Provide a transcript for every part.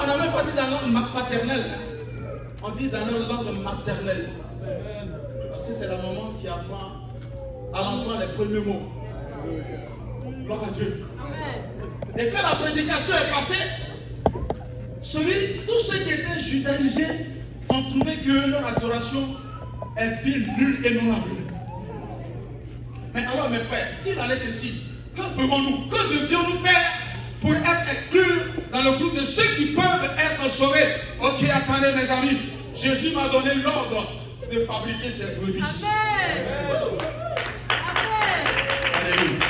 On n'a même pas dit dans la langue paternelle. On dit dans la langue maternelle. Parce que c'est la maman qui apprend à l'enfant les premiers mots. Gloire à Dieu. Et quand la prédication est passée, tous ceux qui étaient judaïsés ont trouvé que leur adoration est vile, nulle et non aveugle. Mais alors mes frères, s'il en est ainsi, que ferons-nous? Que devions-nous faire pour être inclus dans le groupe de ceux qui peuvent être sauvés? Ok, attendez mes amis, Jésus m'a donné l'ordre de fabriquer ces brebis. Amen. Alléluia.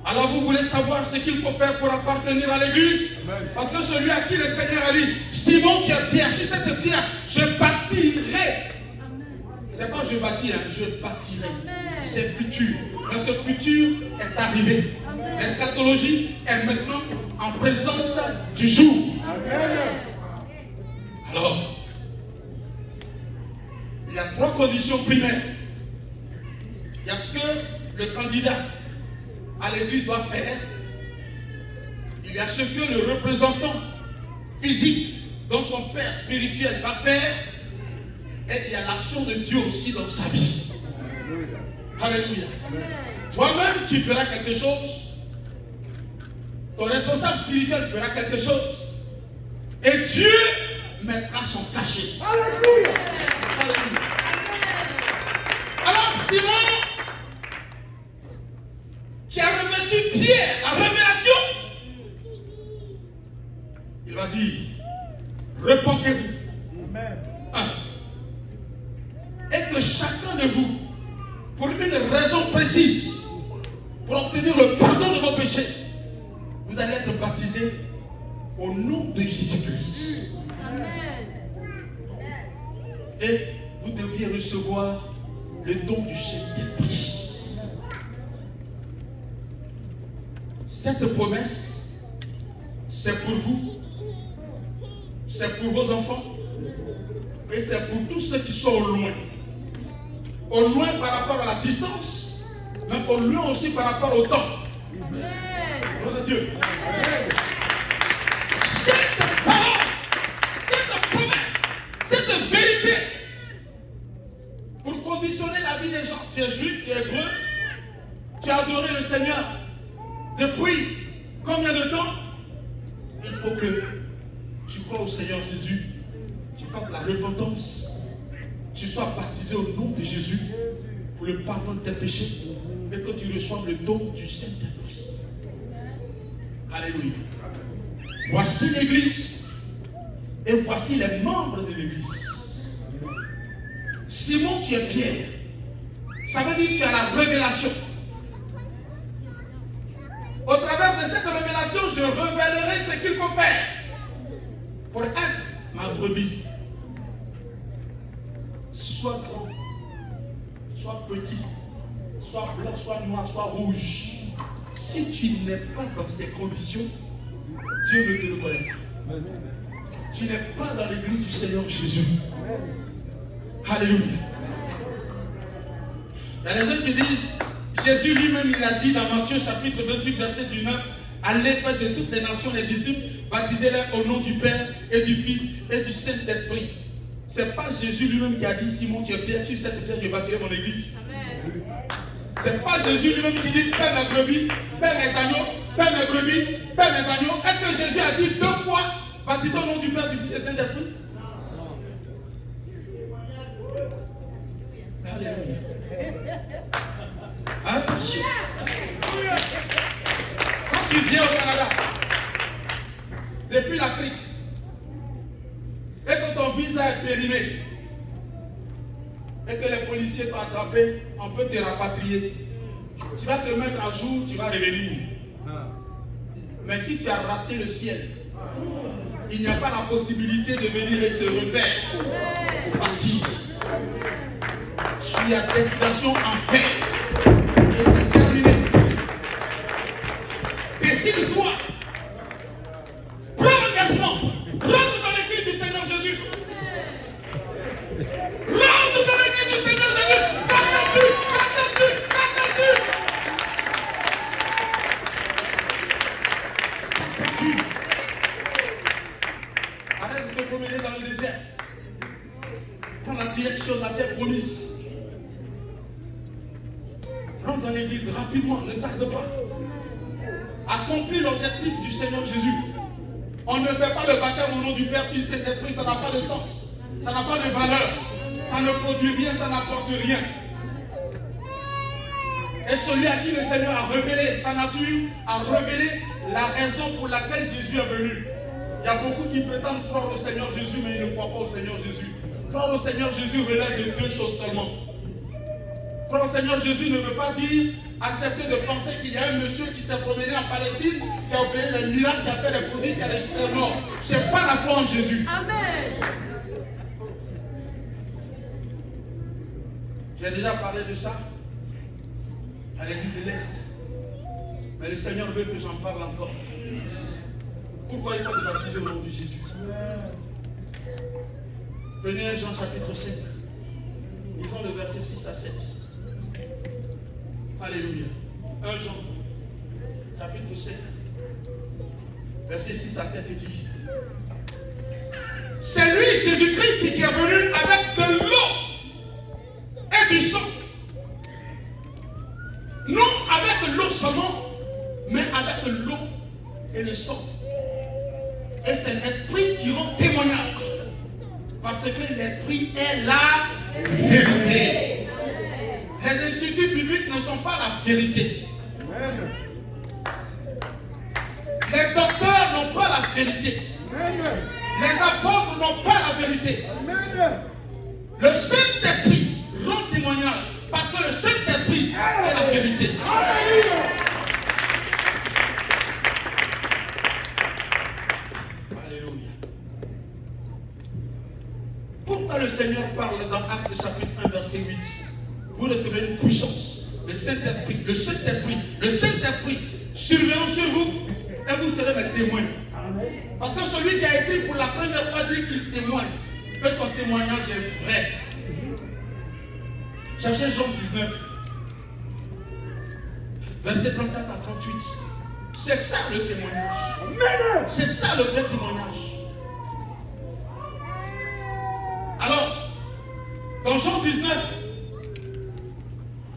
Alors vous voulez savoir ce qu'il faut faire pour appartenir à l'église? Parce que celui à qui le Seigneur a dit, Simon qui est pierre, sur cette pierre, je bâtirai. C'est pas je bâtis, je bâtirai. C'est futur. Mais ce futur est arrivé. L'eschatologie est maintenant en présence du jour. Alors, il y a 3 conditions primaires. Il y a ce que le candidat à l'église doit faire. Il y a ce que le représentant physique dont son père spirituel va faire. Et il y a l'action de Dieu aussi dans sa vie. Alléluia. Toi-même, tu feras quelque chose. Ton responsable spirituel fera quelque chose. Et Dieu mettra son cachet. Alléluia. Alléluia. Alors Simon, qui a revêtu Pierre, la révélation, il va dire, repentez-vous. Et que chacun de vous, pour une raison précise, pour obtenir le pardon de vos péchés, vous allez être baptisés au nom de Jésus-Christ. Et vous deviez recevoir le don du Saint-Esprit. Cette promesse, c'est pour vous, c'est pour vos enfants, et c'est pour tous ceux qui sont au loin. Au loin par rapport à la distance, mais au loin aussi par rapport au temps. Gloire à Dieu. Cette parole, cette promesse, cette vérité, pour conditionner la vie des gens. Tu es juif, tu es hébreu, tu as adoré le Seigneur depuis combien de temps? Il faut que tu crois au Seigneur Jésus, tu fasses la repentance, tu sois baptisé au nom de Jésus pour le pardon de tes péchés et que tu reçoives le don du Saint-Esprit. Alléluia. Voici l'église et voici les membres de l'église. Simon qui est Pierre, ça veut dire qu'il y a la révélation. Au travers de cette révélation, je révélerai ce qu'il faut faire pour être ma brebis. Soit grand, soit petit, soit blanc, soit noir, soit rouge. Si tu n'es pas dans ces conditions, Dieu ne te le connaît pas. Tu n'es pas dans l'église du Seigneur Jésus. Alléluia. Il y a des gens qui disent, Jésus lui-même il a dit dans Matthieu chapitre 28 verset 19, allez faire de toutes les nations les disciples, baptisez-les au nom du Père et du Fils et du Saint-Esprit. Ce n'est pas Jésus lui-même qui a dit, Simon tu es Pierre, sur cette pierre je bâtirai mon église. Ce n'est pas Jésus lui-même qui dit, Père mes brebis, Père mes agneaux, Père mes brebis, Père mes agneaux. Est-ce que Jésus a dit 2 fois, baptisez au nom du Père, du Fils et du Saint-Esprit? Alléluia. Attention. Quand tu viens au Canada, depuis l'Afrique, et que ton visa est périmé, et que les policiers t'ont attrapé, on peut te rapatrier. Tu vas te mettre à jour, tu vas revenir. Mais si tu as raté le ciel, il n'y a pas la possibilité de venir et se refaire pour partir. Tu es à destination en paix. Et c'est terminé. Décide-toi. Prends l'engagement. Rentre dans l'église du Seigneur Jésus. Rentre dans l'église du Seigneur Jésus. Qu'attends-tu? Qu'attends-tu? Qu'attends-tu? se promener dans le désert. Prends la direction de la terre promise. Rentre dans l'église rapidement, ne tarde pas. Accomplis l'objectif du Seigneur Jésus. On ne fait pas le baptême au nom du Père, Fils et Saint-Esprit, ça n'a pas de sens. Ça n'a pas de valeur. Ça ne produit rien, ça n'apporte rien. Et celui à qui le Seigneur a révélé sa nature, a révélé la raison pour laquelle Jésus est venu. Il y a beaucoup qui prétendent croire au Seigneur Jésus, mais ils ne croient pas au Seigneur Jésus. Croire au Seigneur Jésus relève de deux choses seulement. Croire au Seigneur Jésus ne veut pas dire accepter de penser qu'il y a un monsieur qui s'est promené en Palestine, qui a opéré des miracles, qui a fait des prodiges, qui a ressuscité mort. Ce n'est pas la foi en Jésus. Amen. J'ai déjà parlé de ça à l'église de l'Est. Mais le Seigneur veut que j'en parle encore. Pourquoi il faut nous baptiser au nom de Jésus? Prenez 1 Jean chapitre 5. Lisons le verset 6 à 7. Alléluia. 1 Jean chapitre 5. Verset 6 à 7 dit. C'est lui, Jésus-Christ, qui est venu avec de l'eau et du sang. Non avec l'eau seulement, mais avec l'eau et le sang. Et c'est l'esprit qui rend témoignage. Parce que l'esprit est la vérité. Les instituts bibliques ne sont pas la vérité. Les docteurs n'ont pas la vérité. Les apôtres n'ont pas la vérité. Le Saint-Esprit rend témoignage. Parce que le Saint-Esprit est la vérité. Alléluia. Pourquoi le Seigneur parle dans Actes chapitre 1 verset 8? Vous recevez une puissance. Le Saint-Esprit, le Saint-Esprit, le Saint-Esprit surveillant sur vous et vous serez mes témoins. Parce que celui qui a écrit pour la première fois dit qu'il témoigne. Que son témoignage est vrai. Cherchez Jean 19, verset 34 à 38. C'est ça le témoignage. C'est ça le vrai témoignage. Alors, dans Jean 19,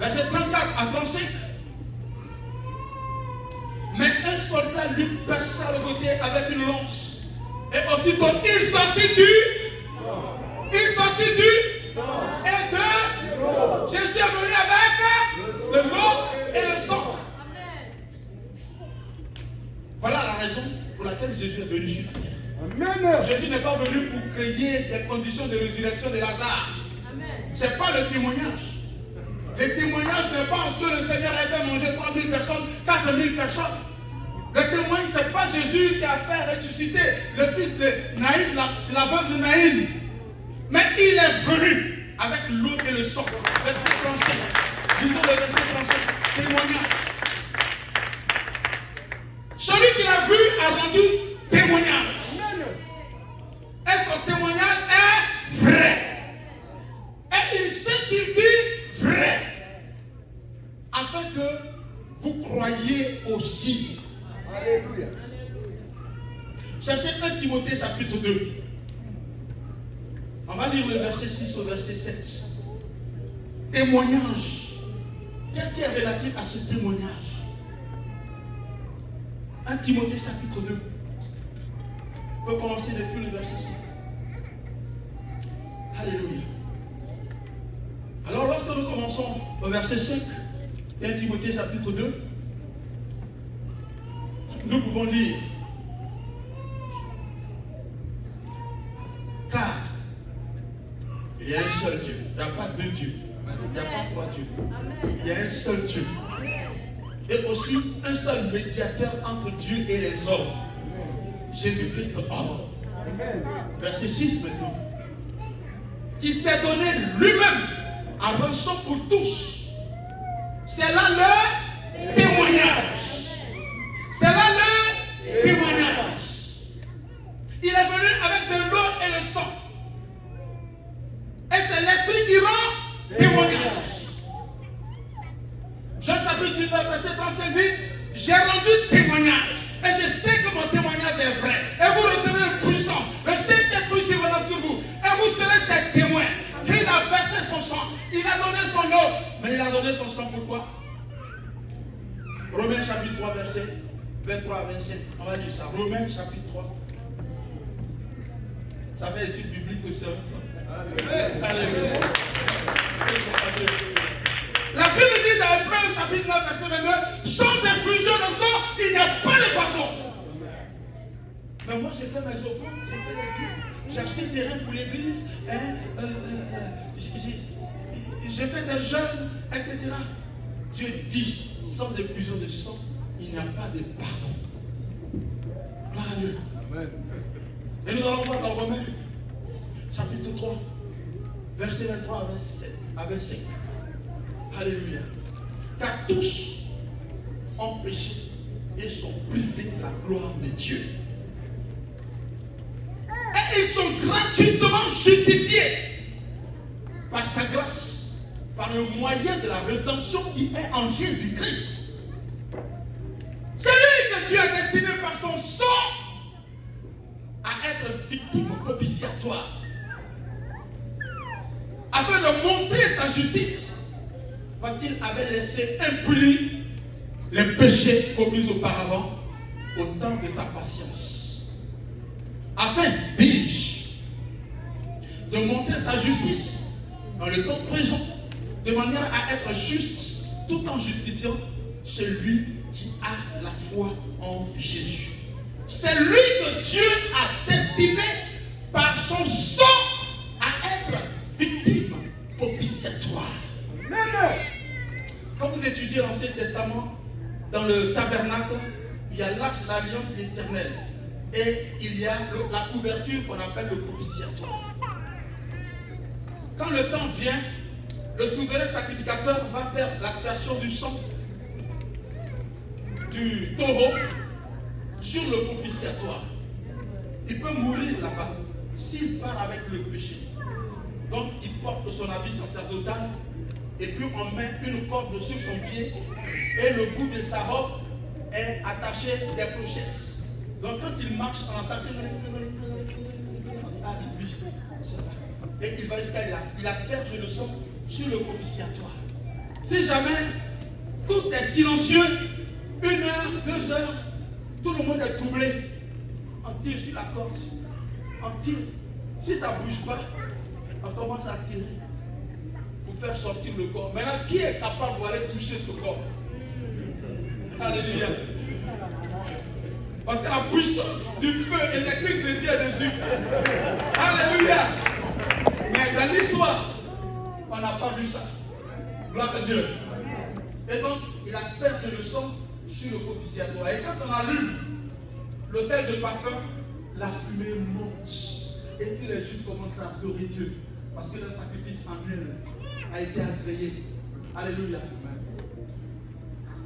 verset 34 à 35, mais un soldat lui perça le côté avec une lance. Et aussitôt, il sortit du et de Jésus est venu avec de l'eau et le sang. Voilà la raison pour laquelle Jésus est venu sur la terre. Jésus n'est pas venu pour créer des conditions de résurrection de Lazare. Ce n'est pas le témoignage. Le témoignage n'est pas en ce que le Seigneur a fait manger 3 000 personnes, 4 000 personnes. Le témoin, ce n'est pas Jésus qui a fait ressusciter le fils de Naïm, la veuve de Naïm. Mais il est venu avec l'eau et le sang. Verset 35. Disons le verset 35. Témoignage. Celui qui l'a vu a rendu témoignage. Et son témoignage est vrai. Et il sait qu'il dit vrai. Afin que vous croyiez aussi. Alléluia. Cherchez 1 Timothée chapitre 2. On va lire le verset 6 au verset 7. Témoignage. Qu'est-ce qui est relatif à ce témoignage? 1 Timothée chapitre 2. On peut commencer depuis le verset 6. Alléluia. Alors lorsque nous commençons au verset 5, 1 Timothée chapitre 2, nous pouvons lire. Car il y a un seul Dieu. Il n'y a pas deux dieux. Il n'y a pas trois dieux. Il y a un seul Dieu. Et aussi un seul médiateur entre Dieu et les hommes. Jésus-Christ homme. Verset 6 maintenant. Qui s'est donné lui-même en rançon pour tous. C'est là le témoignage. C'est là le témoignage. Il est venu avec de l'eau et le sang. Et c'est l'esprit qui rend témoignage. Jean chapitre 8, verset 35 dit, j'ai rendu témoignage. Et je sais que mon témoignage est vrai. Et vous recevez une puissance. Le Saint-Esprit 3, versets 23 à 27. On va lire ça. Romains chapitre 3. Ça fait étude biblique aussi. Alléluia. La Bible dit dans Hébreux chapitre 9, verset 29, sans effusion de sang, il n'y a pas de pardon. Mais moi j'ai fait mes offrandes, j'ai fait les dîmes, j'ai acheté le terrain pour l'église, j'ai fait des jeûnes, etc. Dieu dit, sans effusion de sang, il n'y a pas de pardon. Gloire à Dieu. Amen. Et nous allons voir dans Romains, chapitre 3, verset 23 à 27. Alléluia. Car tous ont péché et sont privés de la gloire de Dieu. Et ils sont gratuitement justifiés par sa grâce, par le moyen de la rédemption qui est en Jésus-Christ. C'est lui que Dieu a destiné par son sang à être victime propitiatoire, afin de montrer sa justice, parce qu'il avait laissé impunis les péchés commis auparavant au temps de sa patience, afin, dis-je, de montrer sa justice dans le temps présent, de manière à être juste tout en justifiant celui qui a la foi en Jésus. C'est lui que Dieu a destiné par son sang à être victime propitiatoire. Quand vous étudiez l'Ancien Testament, dans le tabernacle, il y a l'arche d'alliance de l'Éternel. Et il y a la couverture qu'on appelle le propitiatoire. Quand le temps vient, le souverain sacrificateur va faire l'aspersion du sang du taureau sur le propitiatoire. Il peut mourir là-bas s'il part avec le péché. Donc il porte son habit sacerdotal et puis on met une corde sur son pied et le bout de sa robe est attaché des clochettes. Donc quand il marche, on entend et il va jusqu'à là. Il asperge le sang sur le propitiatoire. Si jamais tout est silencieux, 1 heure, 2 heures, tout le monde est troublé. On tire sur la corde. On tire. Si ça ne bouge pas, on commence à tirer pour faire sortir le corps. Maintenant, qui est capable d'aller toucher ce corps? Alléluia. Parce que la puissance du feu électrique de Dieu est dessus. Alléluia. Mais dans l'histoire, on n'a pas vu ça. Gloire à Dieu. Et donc, il asperge le sang sur le propitiatoire. Et quand on allume l'autel de parfum, la fumée monte. Et tous les Juifs commencent à adorer Dieu. Parce que le sacrifice annuel a été agréé. Alléluia.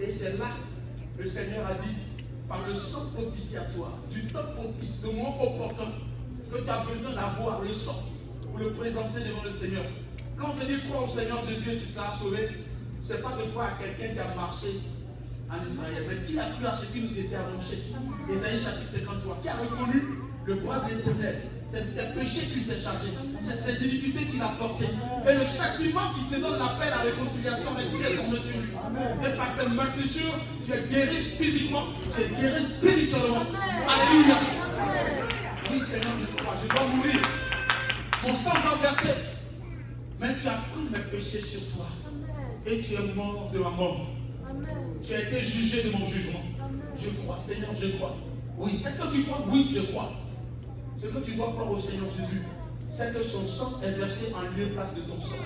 Et c'est là que le Seigneur a dit, par le sang propitiatoire, du temps propice, de moment opportun, que tu as besoin d'avoir le sang pour le présenter devant le Seigneur. Quand on te dit crois au Seigneur Jésus et tu seras sauvé, ce n'est pas de croire à quelqu'un qui a marché en Israël, mais qui a cru à ce qui nous était annoncé. Ésaïe chapitre 53, qui a reconnu le bras de l'Éternel. C'est tes péchés qui s'est chargé, c'est tes iniquités qu'il a portées. Et le châtiment qui te donne la paix, la réconciliation avec Dieu est tombé sur lui. Et par cette meurtrissure, tu es guéri physiquement, tu es guéri spirituellement. Alléluia. Oui, Seigneur, je crois, je dois mourir. Mon sang va verser. Mais tu as pris mes péchés sur toi. Et tu es mort de ma mort. Tu as été jugé de mon jugement. Je crois, Seigneur, je crois. Oui. Est-ce que tu crois? Oui, je crois. Ce que tu dois croire au Seigneur Jésus, c'est que son sang est versé en lieu et place de ton sang.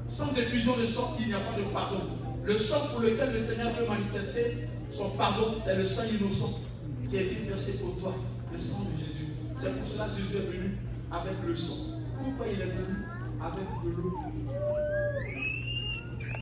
Sans effusion de sang, il n'y a pas de pardon. Le sang pour lequel le Seigneur veut manifester son pardon, c'est le sang innocent qui a été versé pour toi, le sang de Jésus. C'est pour cela que Jésus est venu avec le sang. Pourquoi il est venu avec de l'eau?